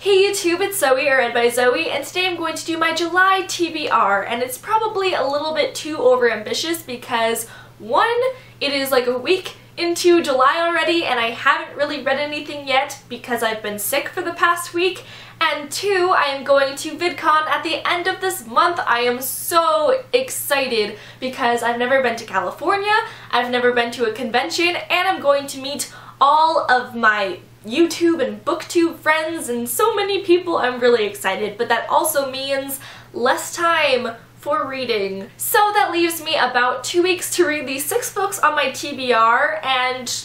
Hey YouTube, it's Zoe, or Read by Zoe, and today I'm going to do my July TBR, and it's probably a little bit too overambitious because, one, it is like a week into July already and I haven't really read anything yet because I've been sick for the past week, and two, I am going to VidCon at the end of this month. I am so excited because I've never been to California, I've never been to a convention, and I'm going to meet all of my YouTube and BookTube friends and so many people. I'm really excited, but that also means less time for reading. So that leaves me about 2 weeks to read these 6 books on my TBR, and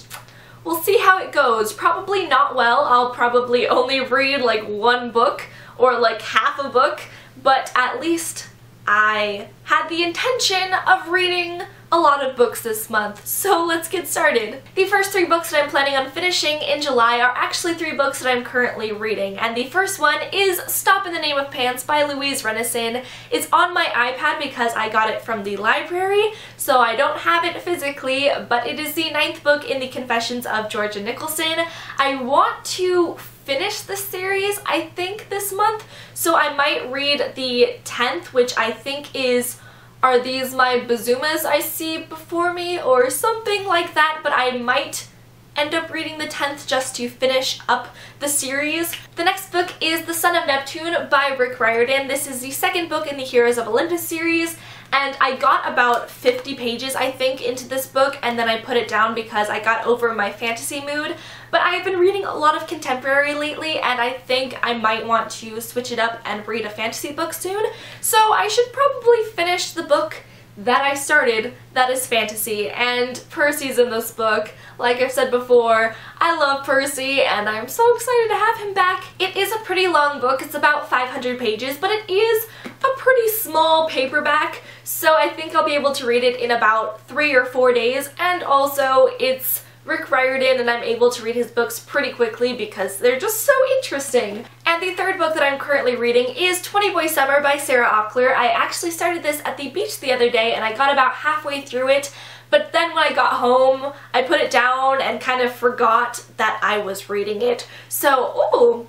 we'll see how it goes. Probably not well. I'll probably only read like 1 book or like half a book, but at least I had the intention of reading a lot of books this month, so let's get started. The first 3 books that I'm planning on finishing in July are actually 3 books that I'm currently reading, and the first one is Stop in the Name of Pants by Louise Renneson. It's on my iPad because I got it from the library, so I don't have it physically, but it is the 9th book in the Confessions of Georgia Nicholson. I want to finish the series, I think, this month, so I might read the 10th, which I think is Are These My Bazumas I See Before Me, or something like that, but I might end up reading the 10th just to finish up the series. The next book is The Son of Neptune by Rick Riordan. This is the 2nd book in the Heroes of Olympus series, and I got about 50 pages, I think, into this book, and then I put it down because I got over my fantasy mood. But I've been reading a lot of contemporary lately, and I think I might want to switch it up and read a fantasy book soon, so I should probably finish the book that I started that is fantasy. And Percy's in this book. Like I've said before, I love Percy and I'm so excited to have him back. It is a pretty long book. It's about 500 pages, but it is a pretty small paperback, so I think I'll be able to read it in about 3 or 4 days, and also it's Rick Riordan and I'm able to read his books pretty quickly because they're just so interesting. And the 3rd book that I'm currently reading is 20 Boy Summer by Sarah Auckler. I actually started this at the beach the other day and I got about halfway through it, but then when I got home I put it down and kind of forgot that I was reading it. So, ooh,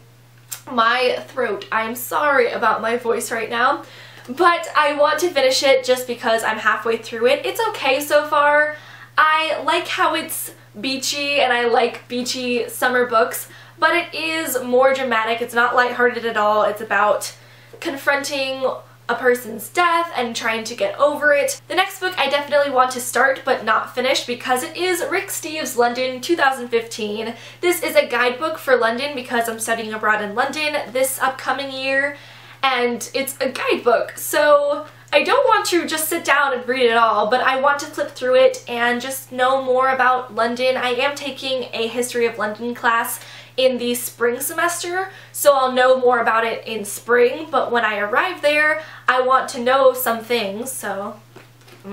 my throat. I'm sorry about my voice right now, but I want to finish it just because I'm halfway through it. It's okay so far. I like how it's beachy and I like beachy summer books, but it is more dramatic. It's not lighthearted at all. It's about confronting a person's death and trying to get over it. The next book I definitely want to start but not finish because it is Rick Steves' London 2015. This is a guidebook for London because I'm studying abroad in London this upcoming year, and it's a guidebook, so I don't want to just sit down and read it all, but I want to flip through it and just know more about London. I am taking a History of London class in the spring semester, so I'll know more about it in spring, but when I arrive there, I want to know some things, so I'm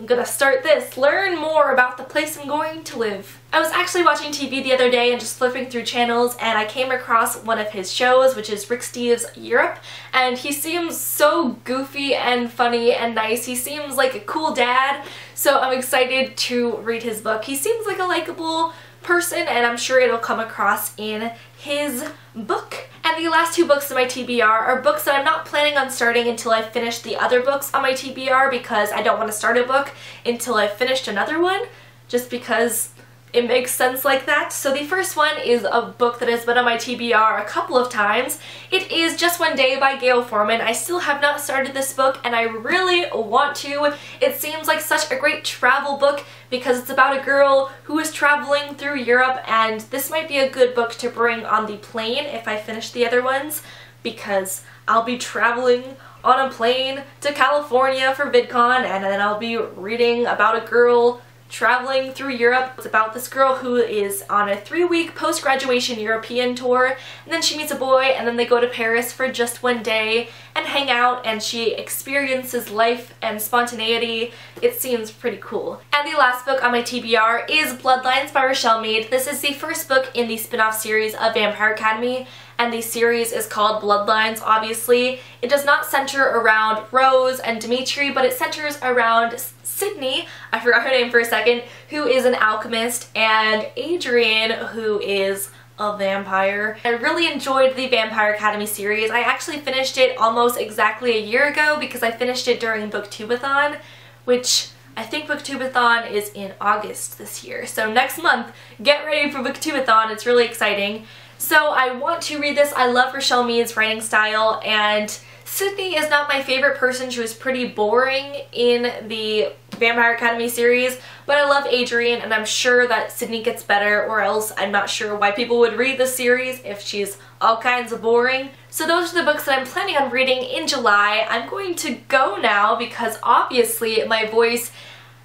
gonna start this, learn more about the place I'm going to live. I was actually watching TV the other day and just flipping through channels, and I came across one of his shows, which is Rick Steves Europe, and he seems so goofy and funny and nice. He seems like a cool dad, so I'm excited to read his book. He seems like a likable person, and I'm sure it'll come across in his book. And the last 2 books in my TBR are books that I'm not planning on starting until I've finished the other books on my TBR because I don't want to start a book until I've finished another one, just because it makes sense like that. So the first one is a book that has been on my TBR a couple of times. It is Just One Day by Gail Forman. I still have not started this book and I really want to. It seems like such a great travel book because it's about a girl who is traveling through Europe, and this might be a good book to bring on the plane if I finish the other ones, because I'll be traveling on a plane to California for VidCon, and then I'll be reading about a girl traveling through Europe. It's about this girl who is on a 3-week post-graduation European tour, and then she meets a boy, and then they go to Paris for just one day and hang out, and she experiences life and spontaneity. It seems pretty cool. And the last book on my TBR is Bloodlines by Rochelle Mead. This is the first book in the spin-off series of Vampire Academy, and the series is called Bloodlines, obviously. It does not center around Rose and Dimitri, but it centers around Sydney, I forgot her name for a second, who is an alchemist, and Adrian, who is a vampire. I really enjoyed the Vampire Academy series. I actually finished it almost exactly a year ago because I finished it during Booktubeathon, which I think Booktubeathon is in August this year. So next month, get ready for Booktubeathon. It's really exciting. So I want to read this. I love Rochelle Mead's writing style, and Sydney is not my favorite person. She was pretty boring in the Vampire Academy series, but I love Adrian, and I'm sure that Sydney gets better, or else I'm not sure why people would read the series if she's all kinds of boring. So those are the books that I'm planning on reading in July. I'm going to go now because obviously my voice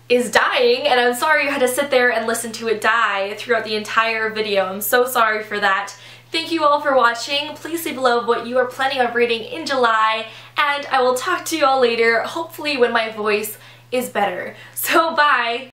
is dying, and I'm sorry you had to sit there and listen to it die throughout the entire video. I'm so sorry for that. Thank you all for watching. Please leave below what you are planning on reading in July, and I will talk to you all later, hopefully when my voice is better. So bye!